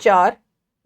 4,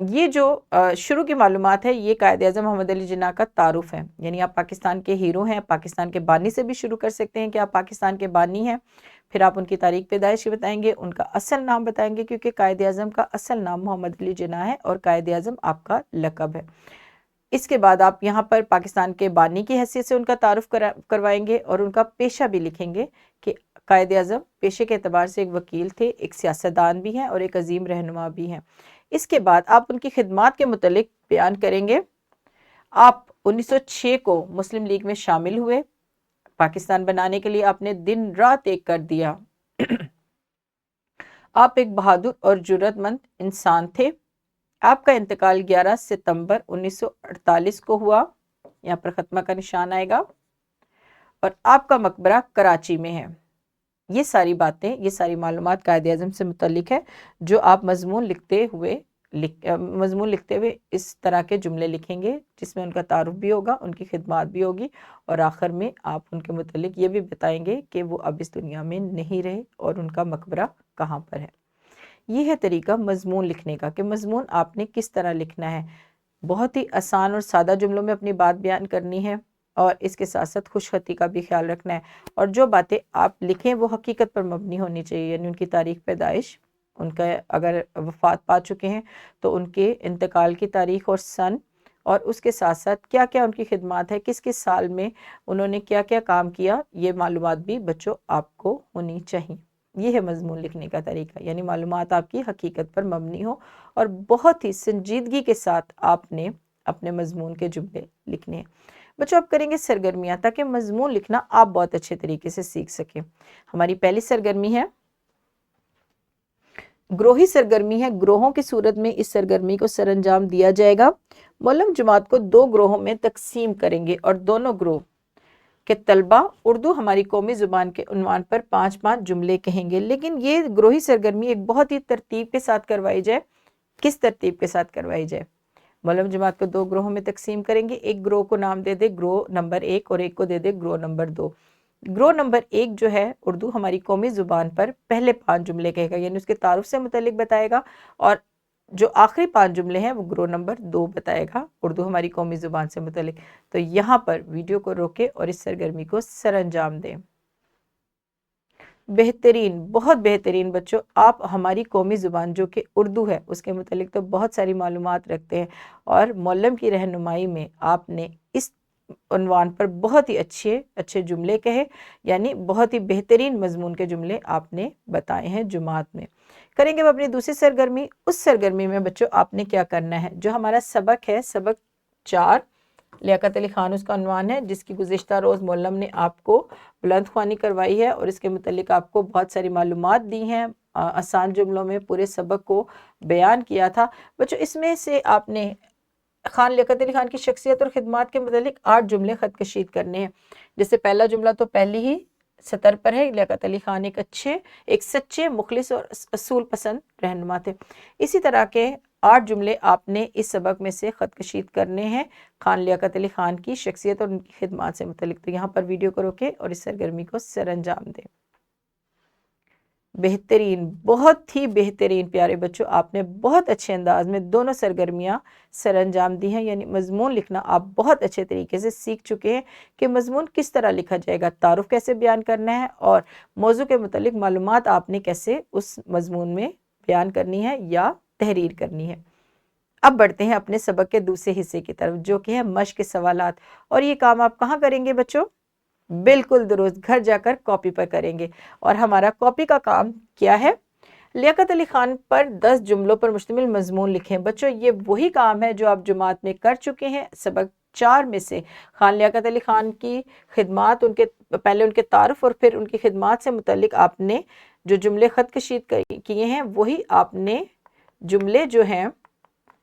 یہ جو شروع کی معلومات ہے یہ قائد اعظم محمد علی جناح کا تعارف ہے، یعنی آپ پاکستان کے ہیرو ہیں، پاکستان کے بانی سے بھی شروع کر سکتے ہیں کہ آپ پاکستان کے بانی ہیں، پھر آپ ان کی تاریخ پیدائش بتائیں گے، ان کا اصل نام بتائیں گے، کیونکہ قائد اعظم کا اصل نام محمد علی جناح ہے اور قائد اعظم آپ کا لقب ہے۔ اس کے بعد آپ یہاں پر پاکستان کے بانی کی حیثیت سے ان کا تعارف کروائیں گے اور ان کا پیشہ بھی لکھیں گے کہ قائد اعظم پیشے کے اعتبار سے ایک وکیل تھے، ایک سیاستدان بھی ہیں اور ایک عظیم رہنما بھی ہیں۔ اس کے بعد آپ ان کی خدمات کے متعلق بیان کریں گے۔ آپ 1906 کو مسلم لیگ میں شامل ہوئے، پاکستان بنانے کے لیے آپ نے دن رات ایک کر دیا۔ آپ ایک بہادر اور جرأت مند انسان تھے۔ آپ کا انتقال 11 ستمبر 1948 کو ہوا، یہاں پر ختمہ کا نشان آئے گا، اور آپ کا مقبرہ کراچی میں ہے۔ یہ ساری باتیں، یہ ساری معلومات قائد اعظم سے متعلق ہے، جو آپ مضمون لکھتے ہوئے اس طرح کے جملے لکھیں گے جس میں ان کا تعارف بھی ہوگا، ان کی خدمات بھی ہوگی، اور آخر میں آپ ان کے متعلق یہ بھی بتائیں گے کہ وہ اب اس دنیا میں نہیں رہے اور ان کا مقبرہ کہاں پر ہے۔ یہ ہے طریقہ مضمون لکھنے کا کہ مضمون آپ نے کس طرح لکھنا ہے۔ بہت ہی آسان اور سادہ جملوں میں اپنی بات بیان کرنی ہے، اور اس کے ساتھ ساتھ خوش خطی کا بھی خیال رکھنا ہے، اور جو باتیں آپ لکھیں وہ حقیقت پر مبنی ہونی چاہیے، یعنی ان کی تاریخ پیدائش، ان کا اگر وفات پا چکے ہیں تو ان کے انتقال کی تاریخ اور سن، اور اس کے ساتھ ساتھ کیا کیا ان کی خدمات ہے، کس کس سال میں انہوں نے کیا کیا کام کیا، یہ معلومات بھی بچوں آپ کو ہونی چاہیے۔ یہ ہے مضمون لکھنے کا طریقہ، یعنی معلومات آپ کی حقیقت پر مبنی ہو، اور بہت ہی سنجیدگی کے ساتھ آپ نے اپنے مضمون کے جملے لکھنے ہیں۔ بچوں اب کریں گے سرگرمیاں، تاکہ مضمون لکھنا آپ بہت اچھے طریقے سے سیکھ سکیں۔ ہماری پہلی سرگرمی ہے گروہی سرگرمی ہے۔ گروہوں کی صورت میں اس سرگرمی کو سر انجام دیا جائے گا۔ معلم جماعت کو 2 گروہوں میں تقسیم کریں گے، اور دونوں گروہ کہ طلبہ اردو ہماری قومی زبان کے عنوان پر 5 جملے کہیں گے، لیکن یہ گروہی سرگرمی ایک بہت ہی ترتیب کے ساتھ کروائی جائے۔ کس ترتیب کے ساتھ کروائی جائے؟ معلم جماعت کو 2 گروہوں میں تقسیم کریں گے، ایک گروہ کو نام دے دے گروہ نمبر 1 اور ایک کو دے دے گروہ نمبر 2۔ گروہ نمبر 1 جو ہے اردو ہماری قومی زبان پر پہلے 5 جملے کہے گا، یعنی اس کے تعارف سے متعلق بتائے گا، اور جو آخری 5 جملے ہیں وہ گروہ نمبر 2 بتائے گا اردو ہماری قومی زبان سے متعلق۔ تو یہاں پر ویڈیو کو روکے اور اس سرگرمی کو سر انجام دیں۔ بہترین، بہت بہترین بچوں، آپ ہماری قومی زبان جو کہ اردو ہے اس کے متعلق تو بہت ساری معلومات رکھتے ہیں، اور معلم کی رہنمائی میں آپ نے اس عنوان پر بہت ہی اچھے جملے کہے، یعنی بہت ہی بہترین مضمون کے جملے آپ نے بتائے ہیں جماعت میں۔ کریں گے اب اپنی دوسری سرگرمی۔ اس سرگرمی میں بچوں آپ نے کیا کرنا ہے؟ جو ہمارا سبق ہے، سبق 4، لیاقت علی خان اس کا عنوان ہے، جس کی گزشتہ روز معلم نے آپ کو بلند خوانی کروائی ہے اور اس کے متعلق آپ کو بہت ساری معلومات دی ہیں، آسان جملوں میں پورے سبق کو بیان کیا تھا۔ بچوں اس میں سے آپ نے خان لیاقت علی خان کی شخصیت اور خدمات کے متعلق 8 جملے خط کشید کرنے ہیں۔ جیسے پہلا جملہ تو پہلی ہی سطر پر ہے، لیاقت علی خان ایک سچے، مخلص اور اصول پسند رہنما تھے۔ اسی طرح کے 8 جملے آپ نے اس سبق میں سے خط کشید کرنے ہیں خان لیاقت علی خان کی شخصیت اور ان کی خدمات سے متعلق۔ تو یہاں پر ویڈیو کو روکے اور اس سرگرمی کو سر انجام دیں۔ بہترین، بہت ہی بہترین پیارے بچوں، آپ نے بہت اچھے انداز میں دونوں سرگرمیاں سر انجام دی ہیں، یعنی مضمون لکھنا آپ بہت اچھے طریقے سے سیکھ چکے ہیں کہ مضمون کس طرح لکھا جائے گا، تعارف کیسے بیان کرنا ہے، اور موضوع کے متعلق معلومات آپ نے کیسے اس مضمون میں بیان کرنی ہے یا تحریر کرنی ہے۔ اب بڑھتے ہیں اپنے سبق کے دوسرے حصے کی طرف، جو کہ ہے مشق سوالات، اور یہ کام آپ کہاں کریں گے بچوں؟ بالکل درست، گھر جا کر کاپی پر کریں گے۔ اور ہمارا کاپی کا کام کیا ہے؟ لیاقت علی خان پر 10 جملوں پر مشتمل مضمون لکھیں۔ بچوں یہ وہی کام ہے جو آپ جماعت میں کر چکے ہیں۔ سبق 4 میں سے خان لیاقت علی خان کی خدمات، پہلے ان کے تعارف اور پھر ان کی خدمات سے متعلق آپ نے جو جملے خط کشید کیے ہیں، وہی آپ نے جملے جو ہیں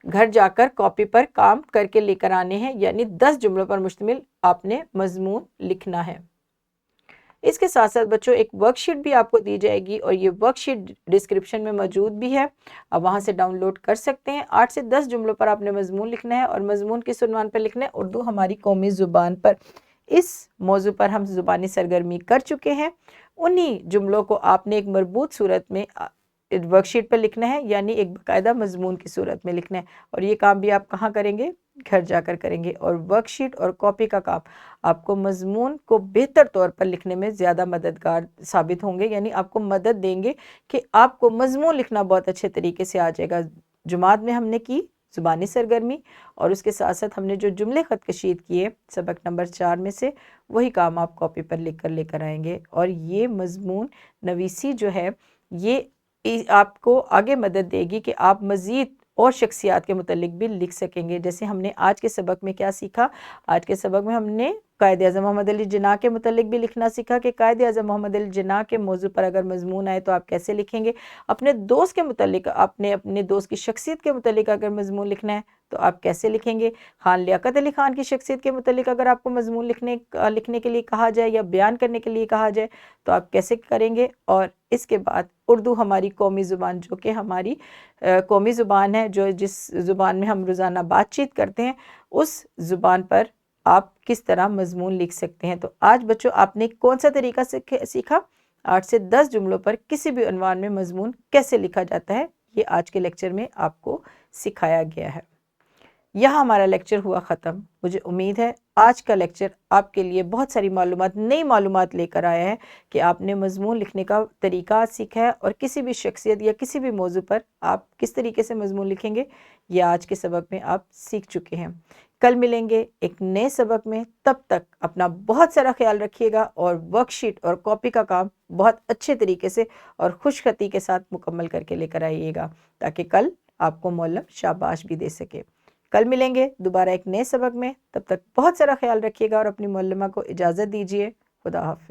گھر جا کر کاپی پر کام کر کے لے کر آنے ہیں، یعنی 10 جملوں پر مشتمل آپ نے مضمون لکھنا ہے۔ اس کے ساتھ ساتھ بچوں ایک ورک شیٹ بھی آپ کو دی جائے گی، اور یہ ورک شیٹ ڈسکرپشن میں موجود بھی ہے، آپ وہاں سے ڈاؤن لوڈ کر سکتے ہیں۔ 8 سے 10 جملوں پر آپ نے مضمون لکھنا ہے، اور مضمون کس عنوان پر لکھنا ہے؟ اردو ہماری قومی زبان پر۔ اس موضوع پر ہم زبانی سرگرمی کر چکے ہیں۔ انہی جملوں کو آپ نے ایک مربوط صورت میں ورک شیٹ پر لکھنا ہے، یعنی ایک باقاعدہ مضمون کی صورت میں لکھنا ہے، اور یہ کام بھی آپ کہاں کریں گے؟ گھر جا کر کریں گے۔ اور ورک شیٹ اور کاپی کا کام آپ کو مضمون کو بہتر طور پر لکھنے میں زیادہ مددگار ثابت ہوں گے، یعنی آپ کو مدد دیں گے کہ آپ کو مضمون لکھنا بہت اچھے طریقے سے آ جائے گا۔ جماعت میں ہم نے کی زبانی سرگرمی، اور اس کے ساتھ ساتھ ہم نے جو جملے خط کشید کیے سبق نمبر 4 میں سے، وہی کام آپ کاپی پر لکھ کر لے کر آئیں گے، اور یہ مضمون نویسی جو ہے یہ آپ کو آگے مدد دے گی کہ آپ مزید اور شخصیات کے متعلق بھی لکھ سکیں گے۔ جیسے ہم نے آج کے سبق میں کیا سیکھا؟ آج کے سبق میں ہم نے قائد اعظم محمد علی جناح کے متعلق بھی لکھنا سیکھا کہ قائد اعظم محمد علی جناح کے موضوع پر اگر مضمون آئے تو آپ کیسے لکھیں گے۔ اپنے دوست کے متعلق، اپنے دوست کی شخصیت کے متعلق اگر مضمون لکھنا ہے تو آپ کیسے لکھیں گے۔ خان لیاقت علی خان کی شخصیت کے متعلق اگر آپ کو مضمون لکھنے کے لیے کہا جائے یا بیان کرنے کے لیے کہا جائے تو آپ کیسے کریں گے۔ اور اس کے بعد اردو ہماری قومی زبان، جو کہ ہماری قومی زبان ہے، جس زبان میں ہم روزانہ بات چیت کرتے ہیں، اس زبان پر آپ کس طرح مضمون لکھ سکتے ہیں۔ تو آج بچوں آپ نے کون سا طریقہ سیکھا؟ 8 سے 10 جملوں پر کسی بھی عنوان میں مضمون کیسے لکھا جاتا ہے، یہ آج کے لیکچر میں آپ کو سکھایا گیا ہے۔ یہاں ہمارا لیکچر ہوا ختم۔ مجھے امید ہے آج کا لیکچر آپ کے لیے بہت ساری نئی معلومات لے کر آیا ہے کہ آپ نے مضمون لکھنے کا طریقہ سیکھا ہے، اور کسی بھی شخصیت یا کسی بھی موضوع پر آپ کس طریقے سے مضمون لکھیں گے یہ آج کے سبق میں آپ سیکھ چکے ہیں۔ کل ملیں گے ایک نئے سبق میں، تب تک اپنا بہت سارا خیال رکھیے گا، اور ورک شیٹ اور کاپی کا کام بہت اچھے طریقے سے اور خوش خطی کے ساتھ مکمل کر کے لے کر آئیے گا، تاکہ کل آپ کو معلم شاباش بھی دے سکے۔ کل ملیں گے دوبارہ ایک نئے سبق میں، تب تک بہت سارا خیال رکھیے گا اور اپنی معلمہ کو اجازت دیجیے۔ خدا حافظ۔